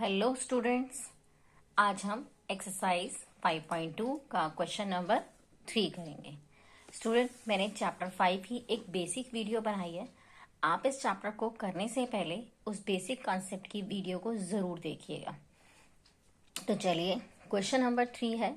Hello students, आज हम exercise 5.2 का क्वेश्चन नंबर 3 करेंगे। स्टूडेंट, मैंने चैप्टर 5 की एक बेसिक वीडियो बनाई है। आप इस चैप्टर को करने से पहले उस बेसिक कॉन्सेप्ट की वीडियो को जरूर देखिएगा। तो चलिए, क्वेश्चन नंबर 3 है,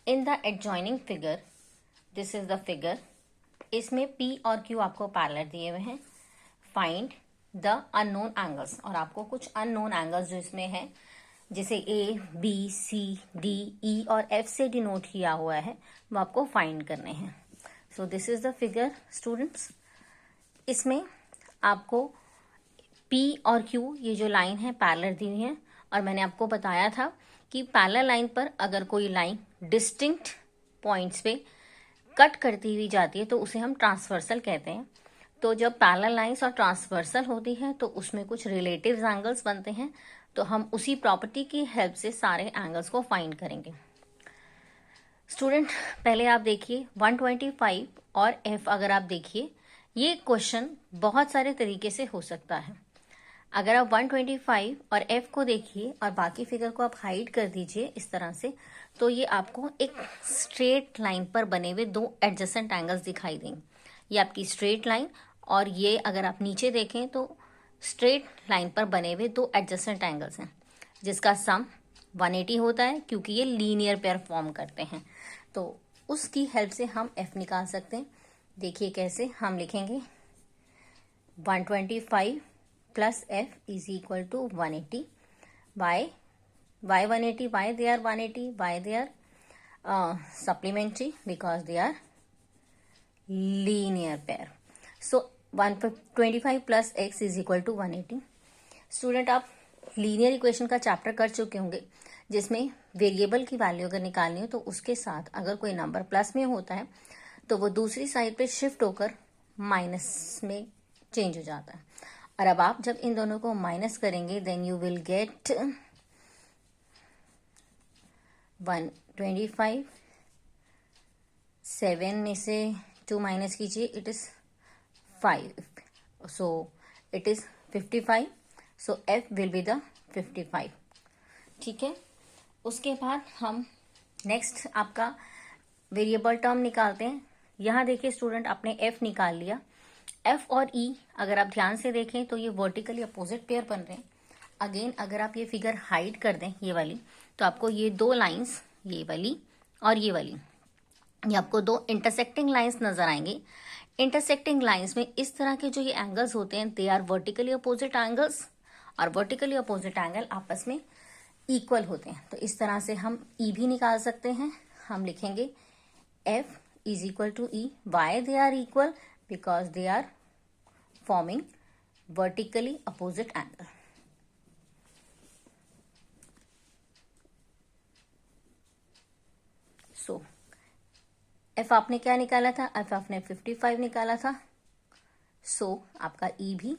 in the adjoining figure, this is the figure, इसमें P और Q आपको पैरेलल दिए हुए हैं। फाइंड द अननोन एंगल्स, और आपको कुछ अननोन एंगल्स जो इसमें है, जिसे A, B, C, D, E और F से डिनोट किया हुआ है, वो आपको फाइंड करने हैं। सो this is the figure students. इसमें आपको P और Q, ये जो लाइन है, पैरेलल दी हुई है। और मैंने आपको बताया था कि पैरेलल लाइन पर अगर कोई लाइन डिस्टिंक्ट पॉइंट्स पे कट करती हुई जाती है तो उसे हम ट्रांसवर्सल कहते हैं। तो जब पैरेलल लाइंस और ट्रांसवर्सल होती है तो उसमें कुछ रिलेटिव एंगल्स बनते हैं। तो हम उसी प्रॉपर्टी की हेल्प से सारे एंगल्स को फाइंड करेंगे। स्टूडेंट, पहले आप देखिए 125 और F, अगर आप देखिए, ये क्वेश्चन बहुत सारे तरीके से हो सकता है। अगर आप 125 और F को देखिए और बाकी फिगर को आप हाइड कर दीजिए इस तरह से, तो ये आपको एक स्ट्रेट लाइन पर बने हुए दो एडजेसेंट एंगल्स दिखाई देंगे। ये आपकी स्ट्रेट लाइन, और ये अगर आप नीचे देखें तो स्ट्रेट लाइन पर बने हुए दो एडजेसेंट एंगल्स हैं, जिसका सम 180 होता है, क्योंकि ये लीनियर पेयर फॉर्म करते हैं। तो उसकी हेल्प से हम F निकाल सकते हैं। देखिए कैसे हम लिखेंगे, 125 plus F is equal to 180. Why 180? Why they are 180? Why they are supplementary? Because they are linear pair. So 125 plus X is equal to 180. Student, आप लीनियर इक्वेशन का चैप्टर कर चुके होंगे, जिसमें वेरिएबल की वैल्यू अगर निकालनी हो तो उसके साथ अगर कोई नंबर प्लस में होता है तो वो दूसरी साइड पे शिफ्ट होकर माइनस में चेंज हो जाता है। और अब आप जब इन दोनों को माइनस करेंगे, देन यू विल गेट 125, 7 में से 2 माइनस कीजिए, it is 5, so it is 55। So F will be the 55। ठीक है, उसके बाद हम नेक्स्ट आपका वेरिएबल टर्म निकालते हैं। यहाँ देखिए स्टूडेंट, आपने F निकाल लिया। F और E अगर आप ध्यान से देखें तो ये वर्टिकली अपोजिट पेयर बन रहे हैं। अगेन अगर आप ये फिगर हाइड कर दें, ये वाली, तो आपको ये दो लाइंस, ये वाली और ये वाली, ये आपको दो इंटरसेक्टिंग लाइंस नजर आएंगे। इंटरसेक्टिंग लाइंस में इस तरह के जो ये एंगल्स होते हैं, they are vertically opposite angles, और वर्टिकली अपोजिट एंगल आपस में इक्वल होते हैं। तो इस तरह से हम E भी निकाल सकते हैं। हम लिखेंगे F is equal to E। Why they are equal? Because they are forming vertically opposite angle. So F आपने क्या निकाला था? F आपने 55 निकाला था। So आपका E भी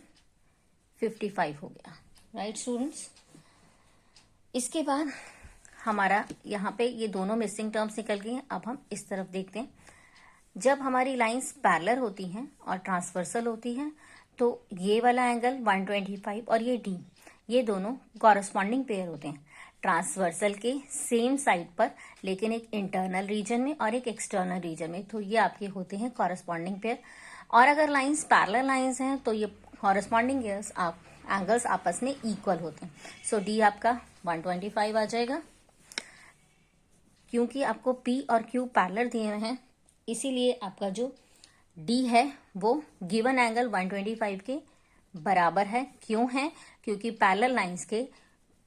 55 हो गया। राइट स्टूडेंट्स, इसके बाद हमारा यहाँ पे ये दोनों मिसिंग टर्म्स निकल गई हैं। अब हम इस तरफ देखते हैं। जब हमारी लाइंस पैरेलल होती हैं और ट्रांसवर्सल होती हैं तो ये वाला एंगल 125 और ये D, ये दोनों कॉरस्पॉन्डिंग पेयर होते हैं ट्रांसवर्सल के सेम साइड पर, लेकिन एक इंटरनल रीजन में और एक एक्सटर्नल रीजन में। तो ये आपके होते हैं कॉरस्पॉन्डिंग पेयर। और अगर लाइंस पैरेलल लाइंस हैं तो ये कॉरस्पॉन्डिंग एंगल्स आपस में इक्वल होते हैं। सो D आपका 125 आ जाएगा। क्योंकि आपको P और Q पैरेलल दिए हुए हैं, इसीलिए आपका जो D है वो गिवन एंगल 125 के बराबर है। क्यों है? क्योंकि पैरेलल लाइंस के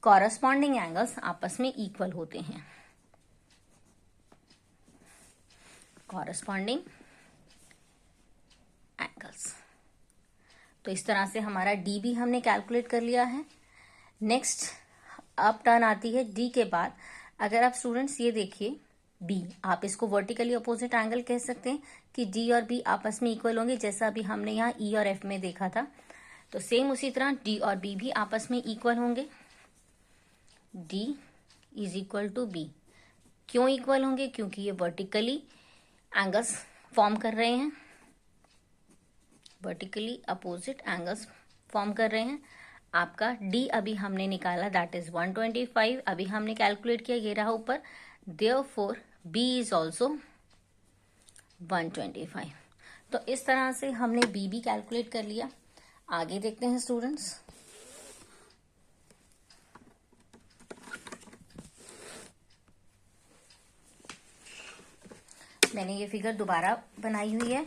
कॉरस्पॉन्डिंग एंगल्स आपस में इक्वल होते हैं। Corresponding angles. तो इस तरह से हमारा D भी हमने कैलकुलेट कर लिया है। नेक्स्ट अब टर्न आती है D के बाद। अगर आप स्टूडेंट्स ये देखिए B, आप इसको वर्टिकली अपोजिट एंगल कह सकते हैं कि D और B आपस में इक्वल होंगे, जैसा अभी हमने यहाँ E और F में देखा था। तो सेम उसी तरह D और B भी आपस में इक्वल होंगे। D is equal to B। क्यों इक्वल होंगे? क्योंकि ये वर्टिकली एंगल्स फॉर्म कर रहे हैं, वर्टिकली अपोजिट एंगल्स फॉर्म कर रहे हैं। आपका डी अभी हमने निकाला, दैट इज 125, अभी हमने कैलकुलेट किया, ये रहा ऊपर, देयरफॉर बी इज ऑल्सो 125। तो इस तरह से हमने बी भी कैलकुलेट कर लिया। आगे देखते हैं स्टूडेंट्स। मैंने ये फिगर दोबारा बनाई हुई है।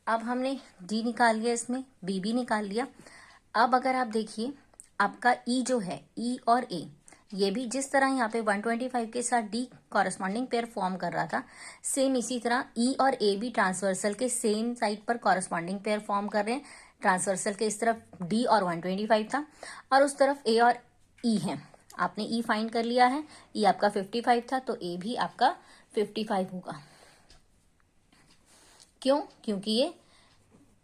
अब हमने डी निकाल लिया, इसमें बी भी निकाल लिया। अब अगर आप देखिए, आपका ई जो है, ई और ए, ये भी जिस तरह यहाँ पे 125 के साथ डी कॉरेस्पॉन्डिंग पेयर फॉर्म कर रहा था, सेम इसी तरह ई और ए भी ट्रांसवर्सल के सेम साइड पर कॉरेस्पॉन्डिंग पेयर फॉर्म कर रहे हैं। ट्रांसवर्सल के इस तरफ डी और 125 था और उस तरफ ए और ई है। आपने ई फाइंड कर लिया है, ई आपका 55 था, तो ए भी आपका 55 होगा। क्यों? क्योंकि ये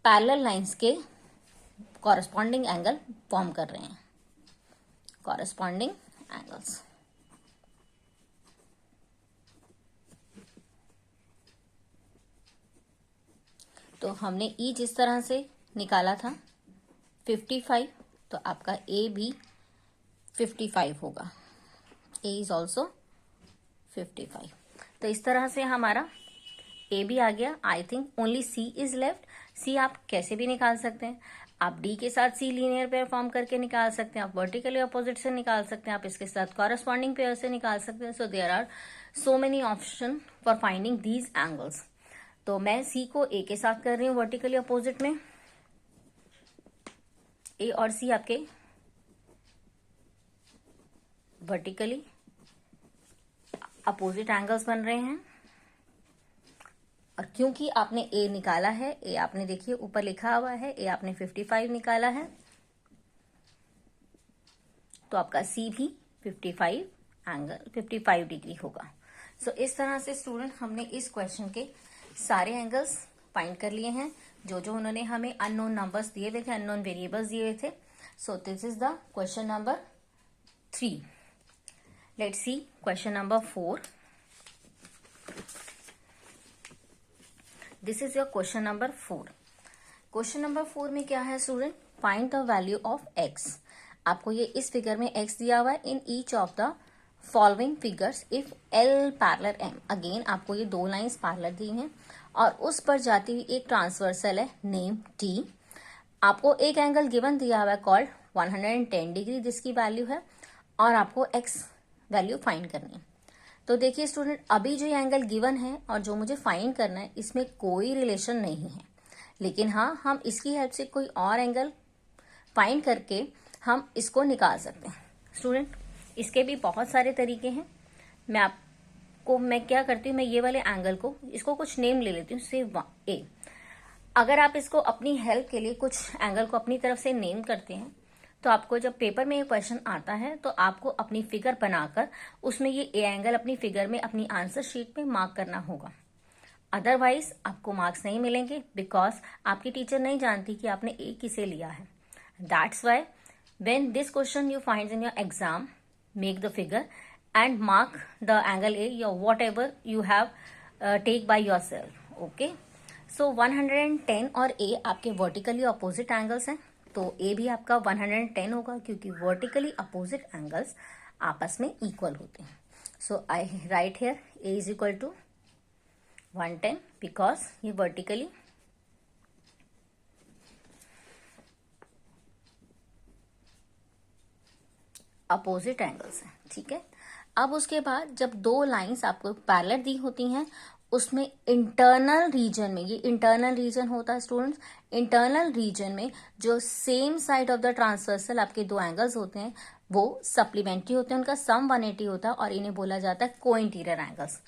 पैरेलल लाइंस के कॉरेस्पॉन्डिंग एंगल फॉर्म कर रहे हैं, कॉरेस्पॉन्डिंग एंगल्स। तो हमने ई जिस तरह से निकाला था 55, तो आपका ए भी 55 होगा, ए इज ऑल्सो 55। तो इस तरह से हमारा ए भी आ गया। I think only C is left. C आप कैसे भी निकाल सकते हैं, आप डी के साथ सी लीनियर पेयर फॉर्म करके निकाल सकते हैं, आप वर्टिकली अपोजिट से निकाल सकते हैं, आप इसके साथ कॉरेस्पॉन्डिंग पेयर से निकाल सकते हैं। So there are so many option for finding these angles. तो मैं सी को ए के साथ कर रही हूँ वर्टिकली अपोजिट में। ए और सी आपके वर्टिकली अपोजिट एंगल्स बन रहे हैं। और क्योंकि आपने ए निकाला है, ए आपने देखिए ऊपर लिखा हुआ है, ए आपने 55 निकाला है, तो आपका सी भी 55 डिग्री होगा। सो इस तरह से स्टूडेंट हमने इस क्वेश्चन के सारे एंगल्स फाइंड कर लिए हैं, जो जो उन्होंने हमें अननोन नंबर्स दिए हुए थे, अननोन वेरिएबल्स दिए हुए थे। So this is the question number 3। Let's see question number 4। This is your question number 4। Question number 4 में क्या है student? Find the value of x. आपको ये इस फिगर में एक्स दिया हुआ है in each of the following figures if L parallel M. Again आपको ये दो लाइंस पैरेलल दी हैं और उस पर जाती हुई एक ट्रांसवर्सल है नेम टी। आपको एक एंगल गिवन दिया हुआ है कॉल्ड 110 डिग्री जिसकी वैल्यू है, और आपको एक्स वैल्यू फाइंड करनी है। तो देखिए स्टूडेंट, अभी जो ये एंगल गिवन है और जो मुझे फाइंड करना है, इसमें कोई रिलेशन नहीं है, लेकिन हाँ, हम इसकी हेल्प से कोई और एंगल फाइंड करके हम इसको निकाल सकते हैं। स्टूडेंट, इसके भी बहुत सारे तरीके हैं। मैं क्या करती हूँ, मैं ये वाले एंगल को, इसको कुछ नेम ले लेती हूँ, से ए। अगर आप इसको अपनी हेल्प के लिए कुछ एंगल को अपनी तरफ से नेम करते हैं, तो आपको जब पेपर में ये क्वेश्चन आता है तो आपको अपनी फिगर बनाकर उसमें ये ए एंगल अपनी फिगर में अपनी आंसर शीट में मार्क करना होगा। अदरवाइज आपको मार्क्स नहीं मिलेंगे, बिकॉज आपकी टीचर नहीं जानती कि आपने ए किसे लिया है। That's why when this question you find in your exam, make the figure and mark the angle A या whatever you have take by yourself. Okay, so 110 और ए आपके वर्टिकली अपोजिट एंगल्स हैं, तो ए भी आपका 110 होगा क्योंकि vertically opposite angles आपस में इक्वल होते हैं। So I write here A is equal to 110 because ये वर्टिकली अपोजिट एंगल्स हैं। ठीक है, अब उसके बाद जब दो लाइंस आपको पैरेलल दी होती हैं, उसमें इंटरनल रीजन में, ये इंटरनल रीजन होता है स्टूडेंट्स, इंटरनल रीजन में जो same side of the transversal आपके दो एंगल्स होते हैं वो सप्लीमेंट्री होते हैं, उनका सम 180 होता है और इन्हें बोला जाता है को इंटीरियर एंगल्स।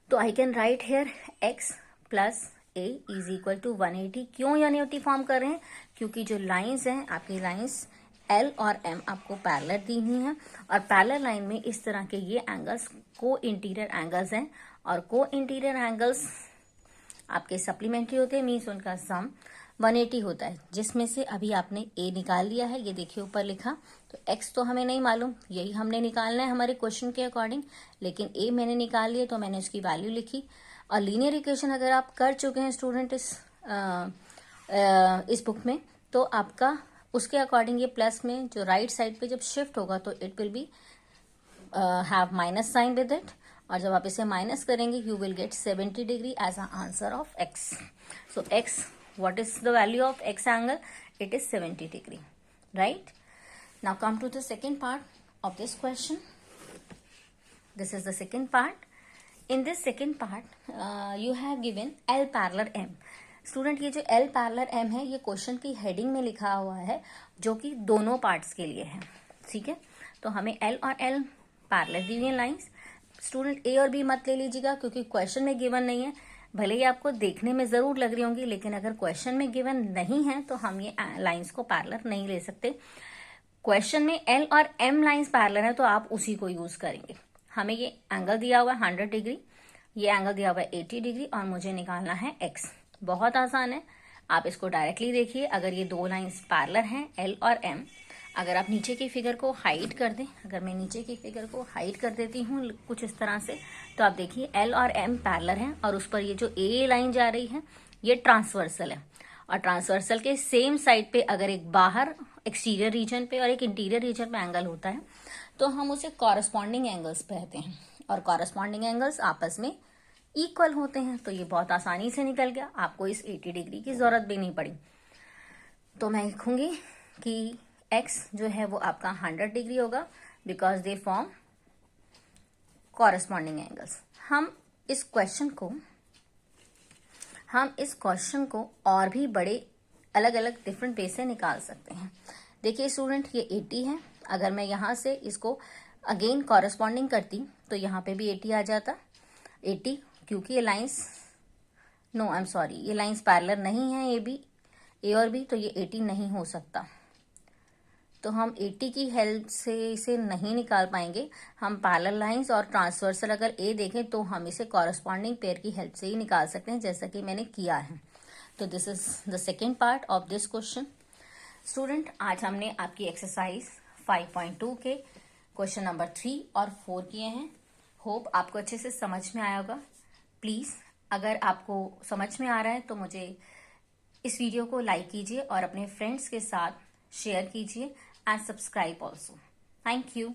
तो I can write here x plus a is equal to 180। क्यों 180 फॉर्म कर रहे हैं? क्योंकि जो लाइंस हैं आपकी लाइंस एल और एम आपको पैरेलल दी हुई हैं और पैरेलल लाइन में इस तरह के ये एंगल्स को इंटीरियर एंगल्स हैं और को इंटीरियर एंगल्स आपके सप्लीमेंट्री होते हैं, मीन्स उनका सम 180 होता है, जिसमें से अभी आपने ए निकाल लिया है। ये देखिए ऊपर लिखा, तो एक्स तो हमें नहीं मालूम, यही हमने निकालना है हमारे क्वेश्चन के अकॉर्डिंग, लेकिन ए मैंने निकाल लिया तो मैंने उसकी वैल्यू लिखी। और लीनियर इक्वेशन अगर आप कर चुके हैं स्टूडेंट इस बुक में, तो आपका उसके अकॉर्डिंग ये प्लस में जो राइट साइड पे जब शिफ्ट होगा तो it will be have minus sign with it, और जब आप इसे माइनस करेंगे you will get 70 degree as a answer of x. So x, what is the value of x angle? It is 70 degree, right? Now come to the second part of this question. This is the second part. In this second part, you have given L parallel M. Student, ये जो L parallel M है ये question की heading में लिखा हुआ है जो कि दोनों पार्ट्स के लिए है. ठीक है, तो हमें L और L पैरेलल दी हुई हैं लाइन्स. स्टूडेंट ए और बी मत ले लीजिएगा क्योंकि क्वेश्चन में गिवन नहीं है. भले ही आपको देखने में जरूर लग रही होंगी, लेकिन अगर क्वेश्चन में गिवन नहीं है तो हम ये लाइंस को पैरेलल नहीं ले सकते. क्वेश्चन में एल और एम लाइंस पैरेलल है तो आप उसी को यूज करेंगे. हमें ये एंगल दिया हुआ है 100 डिग्री, ये एंगल दिया हुआ है 80 डिग्री और मुझे निकालना है एक्स. बहुत आसान है, आप इसको डायरेक्टली देखिए. अगर ये दो लाइंस पैरेलल हैं एल और एम, अगर आप नीचे की फिगर को हाइड कर दें, अगर मैं नीचे की फिगर को हाइड कर देती हूँ कुछ इस तरह से, तो आप देखिए एल और एम पैरेलल हैं और उस पर ये जो ए लाइन जा रही है ये ट्रांसवर्सल है. और ट्रांसवर्सल के सेम साइड पे अगर एक बाहर एक्सटीरियर रीजन पे और एक इंटीरियर रीजन पे एंगल होता है तो हम उसे कॉरस्पॉन्डिंग एंगल्स कहते हैं. और कॉरस्पॉन्डिंग एंगल्स आपस में इक्वल होते हैं. तो ये बहुत आसानी से निकल गया, आपको इस 80 डिग्री की जरूरत भी नहीं पड़ी. तो मैं लिखूंगी कि x जो है वो आपका 100 डिग्री होगा because they form corresponding angles. हम इस क्वेश्चन को और भी बड़े अलग अलग डिफरेंट वे से निकाल सकते हैं. देखिए स्टूडेंट, ये 80 है. अगर मैं यहाँ से इसको अगेन कॉरस्पॉन्डिंग करती तो यहाँ पे भी 80 आ जाता. 80 क्योंकि ये लाइंस ये लाइंस पैरेलल नहीं है, ये भी ए और बी, तो ये 80 नहीं हो सकता. तो हम 80 की हेल्प से इसे नहीं निकाल पाएंगे. हम पैरेलल लाइंस और ट्रांसवर्सल अगर ए देखें तो हम इसे कॉरस्पॉन्डिंग पेयर की हेल्प से ही निकाल सकते हैं, जैसा कि मैंने किया है. तो this is the second part of this question. Student, आज हमने आपकी एक्सरसाइज 5.2 के क्वेश्चन नंबर 3 और 4 किए हैं. होप आपको अच्छे से समझ में आया होगा. प्लीज अगर आपको समझ में आ रहा है तो मुझे इस वीडियो को लाइक कीजिए और अपने फ्रेंड्स के साथ शेयर कीजिए and subscribe also. Thank you.